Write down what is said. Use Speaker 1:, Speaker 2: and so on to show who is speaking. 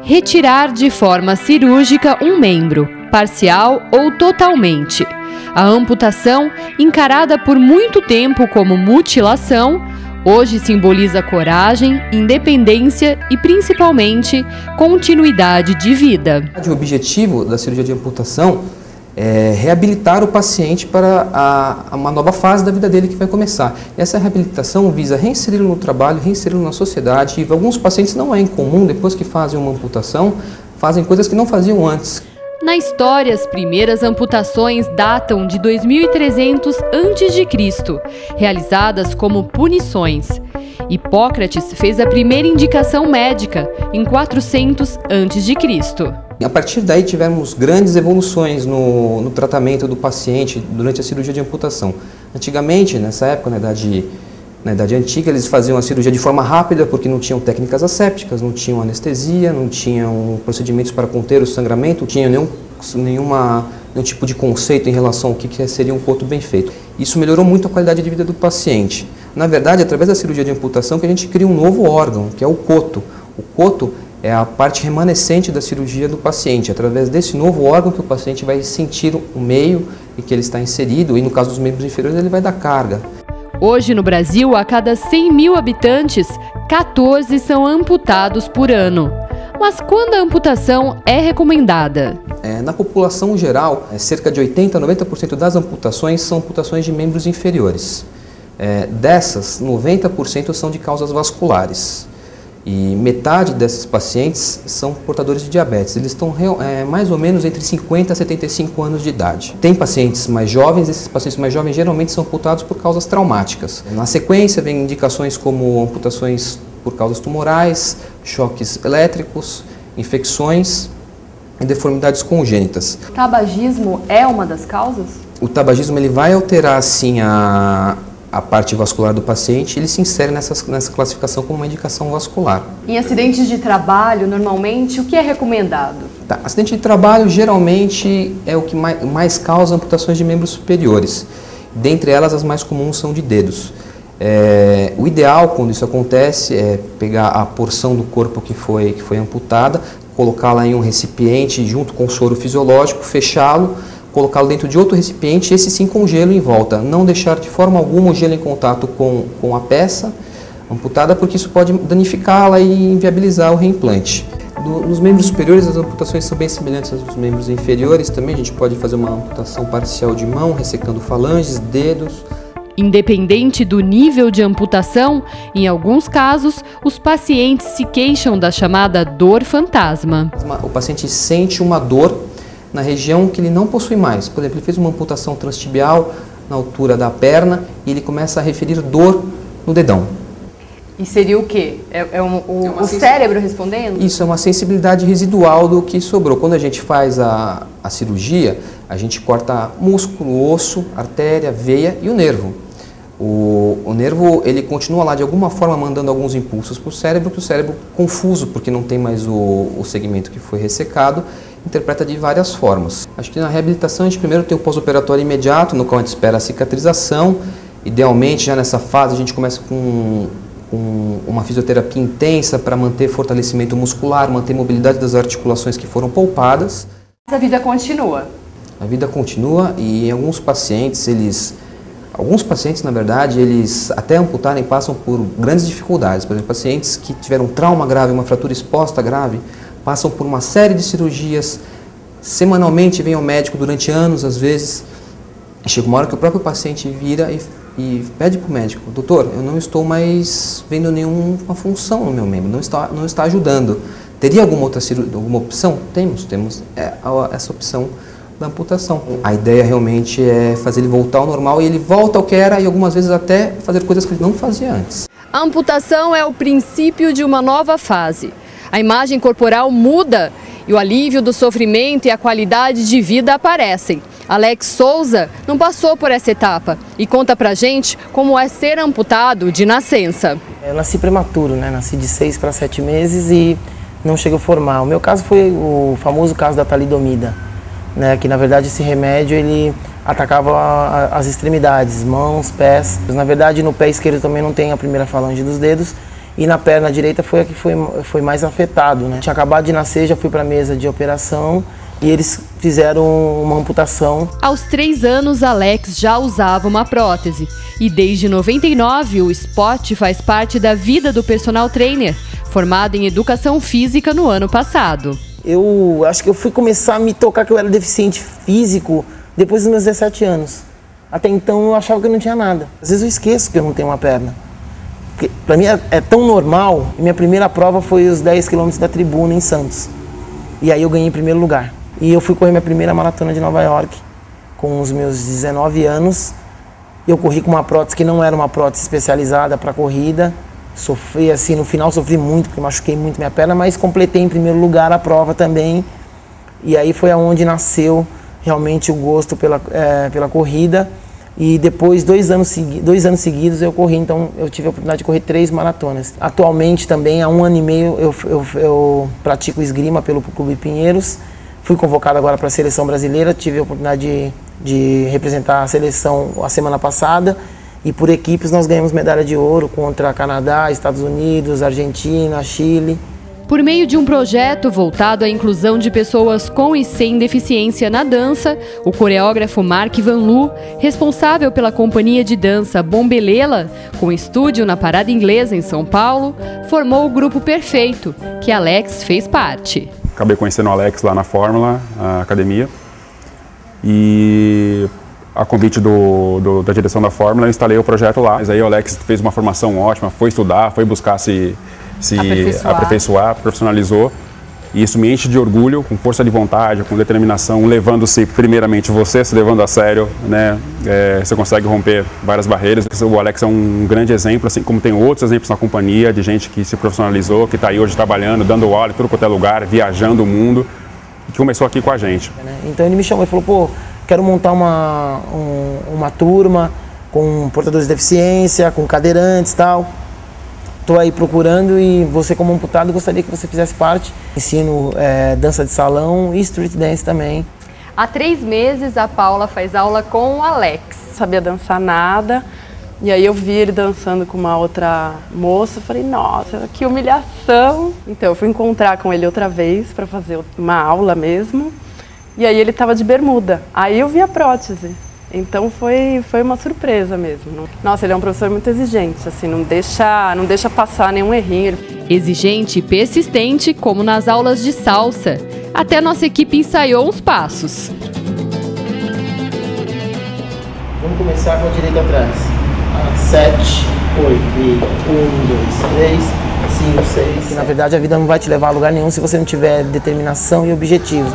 Speaker 1: Retirar de forma cirúrgica um membro, parcial ou totalmente. A amputação, encarada por muito tempo como mutilação, hoje simboliza coragem, independência e, principalmente, continuidade de vida.
Speaker 2: O objetivo da cirurgia de amputação é reabilitar o paciente para uma nova fase da vida dele que vai começar. Essa reabilitação visa reinseri-lo no trabalho, reinseri-lo na sociedade, e alguns pacientes não é incomum, depois que fazem uma amputação, fazem coisas que não faziam antes.
Speaker 1: Na história, as primeiras amputações datam de 2300 a.C., realizadas como punições. Hipócrates fez a primeira indicação médica em 400 a.C.
Speaker 2: A partir daí tivemos grandes evoluções no tratamento do paciente durante a cirurgia de amputação. Antigamente, nessa época, na Idade Antiga, eles faziam a cirurgia de forma rápida porque não tinham técnicas assépticas, não tinham anestesia, não tinham procedimentos para conter o sangramento, não tinham nenhum tipo de conceito em relação ao que seria um coto bem feito. Isso melhorou muito a qualidade de vida do paciente. Na verdade, é através da cirurgia de amputação que a gente cria um novo órgão, que é o coto. O coto é a parte remanescente da cirurgia do paciente. Através desse novo órgão que o paciente vai sentir o meio em que ele está inserido, e no caso dos membros inferiores ele vai dar carga.
Speaker 1: Hoje no Brasil, a cada 100 mil habitantes, 14 são amputados por ano. Mas quando a amputação é recomendada?
Speaker 2: Na população geral, cerca de 80% a 90% das amputações são amputações de membros inferiores. Dessas, 90% são de causas vasculares. E metade desses pacientes são portadores de diabetes. Eles estão mais ou menos entre 50 a 75 anos de idade. Tem pacientes mais jovens, esses pacientes mais jovens geralmente são amputados por causas traumáticas. Na sequência, vem indicações como amputações por causas tumorais, choques elétricos, infecções e deformidades congênitas.
Speaker 3: O tabagismo é uma das causas?
Speaker 2: O tabagismo ele vai alterar sim a parte vascular do paciente, ele se insere nessa classificação como uma indicação vascular.
Speaker 3: Em acidentes de trabalho, normalmente, o que é recomendado?
Speaker 2: Acidente de trabalho geralmente é o que mais causa amputações de membros superiores. Dentre elas, as mais comuns são de dedos. O ideal, quando isso acontece, é pegar a porção do corpo que foi amputada, colocá-la em um recipiente junto com o soro fisiológico, fechá-lo, colocá-lo dentro de outro recipiente, esse sim com gelo em volta. Não deixar de forma alguma o gelo em contato com a peça amputada, porque isso pode danificá-la e inviabilizar o reimplante. Nos membros superiores, as amputações são bem semelhantes às dos membros inferiores. Também a gente pode fazer uma amputação parcial de mão, ressecando falanges, dedos.
Speaker 1: Independente do nível de amputação, em alguns casos, os pacientes se queixam da chamada dor fantasma.
Speaker 2: O paciente sente uma dor na região que ele não possui mais. Por exemplo, ele fez uma amputação transtibial na altura da perna e ele começa a referir dor no dedão.
Speaker 3: E seria o quê? O cérebro respondendo?
Speaker 2: Isso, é uma sensibilidade residual do que sobrou. Quando a gente faz a cirurgia, a gente corta músculo, osso, artéria, veia e o nervo. O nervo ele continua lá de alguma forma mandando alguns impulsos para o cérebro, que o cérebro, confuso porque não tem mais o segmento que foi ressecado, interpreta de várias formas. Acho que na reabilitação a gente primeiro tem o pós-operatório imediato, no qual a gente espera a cicatrização. Idealmente já nessa fase a gente começa com uma fisioterapia intensa para manter fortalecimento muscular, manter mobilidade das articulações que foram poupadas.
Speaker 3: A vida continua.
Speaker 2: A vida continua e em alguns pacientes, na verdade, eles até amputarem passam por grandes dificuldades. Por exemplo, pacientes que tiveram trauma grave, uma fratura exposta grave, passam por uma série de cirurgias, semanalmente vem ao médico durante anos, às vezes. Chega uma hora que o próprio paciente vira e pede para o médico: doutor, eu não estou mais vendo nenhuma função no meu membro, não está ajudando. Teria alguma opção? Temos essa opção da amputação. A ideia realmente é fazer ele voltar ao normal e ele volta ao que era e algumas vezes até fazer coisas que ele não fazia antes.
Speaker 1: A amputação é o princípio de uma nova fase. A imagem corporal muda e o alívio do sofrimento e a qualidade de vida aparecem. Alex Souza não passou por essa etapa e conta pra gente como é ser amputado de nascença.
Speaker 4: Eu nasci prematuro, né? Nasci de 6 para 7 meses e não cheguei a formar. O meu caso foi o famoso caso da talidomida, né? Que na verdade esse remédio ele atacava as extremidades, mãos, pés. Na verdade no pé esquerdo também não tem a primeira falange dos dedos e na perna direita foi a que foi mais afetado, né? Tinha acabado de nascer, já fui para a mesa de operação e eles fizeram uma amputação.
Speaker 1: Aos 3 anos, Alex já usava uma prótese e desde 99 o esporte faz parte da vida do personal trainer, formado em educação física no ano passado.
Speaker 4: Eu acho que eu fui começar a me tocar que eu era deficiente físico depois dos meus 17 anos. Até então eu achava que eu não tinha nada. Às vezes eu esqueço que eu não tenho uma perna. Porque para mim é tão normal. Minha primeira prova foi os 10 km da Tribuna em Santos. E aí eu ganhei em primeiro lugar. E eu fui correr minha primeira maratona de Nova York com os meus 19 anos. Eu corri com uma prótese que não era uma prótese especializada para corrida. Sofri assim, no final sofri muito porque machuquei muito minha perna, mas completei em primeiro lugar a prova também. E aí foi aonde nasceu realmente o gosto pela corrida. E depois, 2 anos seguidos eu corri, então eu tive a oportunidade de correr 3 maratonas. Atualmente também, há 1 ano e meio, eu pratico esgrima pelo Clube Pinheiros. Fui convocado agora para a seleção brasileira, tive a oportunidade de representar a seleção a semana passada. E por equipes nós ganhamos medalha de ouro contra Canadá, Estados Unidos, Argentina, Chile.
Speaker 1: Por meio de um projeto voltado à inclusão de pessoas com e sem deficiência na dança, o coreógrafo Mark Van Lu, responsável pela companhia de dança Bombelela, com estúdio na Parada Inglesa em São Paulo, formou o Grupo Perfeito, que Alex fez parte.
Speaker 5: Acabei conhecendo o Alex lá na Fórmula, a academia, e a convite da direção da Fórmula eu instalei o projeto lá. Mas aí o Alex fez uma formação ótima, foi estudar, foi buscar se aperfeiçoar, profissionalizou. E isso me enche de orgulho, com força de vontade, com determinação, levando-se, primeiramente, você se levando a sério, né? Você consegue romper várias barreiras. O Alex é um grande exemplo, assim como tem outros exemplos na companhia, de gente que se profissionalizou, que está aí hoje trabalhando, dando aula em tudo quanto é lugar, viajando o mundo, que começou aqui com a gente.
Speaker 4: Então ele me chamou e falou, pô, quero montar uma turma com portadores de deficiência, com cadeirantes e tal. Estou aí procurando e você como amputado gostaria que você fizesse parte. Ensino dança de salão e street dance também.
Speaker 3: Há 3 meses a Paula faz aula com o Alex.
Speaker 6: Não sabia dançar nada e aí eu vi ele dançando com uma outra moça. Falei, nossa, que humilhação. Então eu fui encontrar com ele outra vez para fazer uma aula mesmo. E aí ele estava de bermuda. Aí eu vi a prótese. Então foi uma surpresa mesmo. Nossa, ele é um professor muito exigente, assim, não deixa passar nenhum errinho.
Speaker 1: Exigente e persistente, como nas aulas de salsa. Até nossa equipe ensaiou uns passos.
Speaker 4: Vamos começar com a direita atrás. 7, 8, e 1, 2, 3, 5, 6. Na verdade, a vida não vai te levar a lugar nenhum se você não tiver determinação e objetivo.